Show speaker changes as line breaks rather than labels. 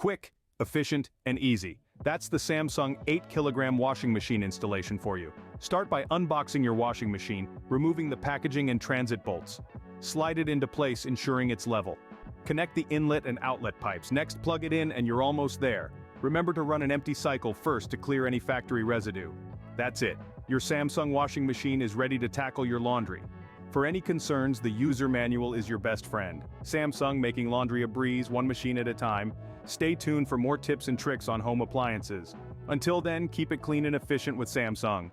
Quick, efficient, and easy. That's the Samsung 8 kg washing machine installation for you. Start by unboxing your washing machine, removing the packaging and transit bolts. Slide it into place, ensuring it's level. Connect the inlet and outlet pipes. Next, plug it in and you're almost there. Remember to run an empty cycle first to clear any factory residue. That's it. Your Samsung washing machine is ready to tackle your laundry. For any concerns, the user manual is your best friend. Samsung, making laundry a breeze, one machine at a time. Stay tuned for more tips and tricks on home appliances. Until then, keep it clean and efficient with Samsung.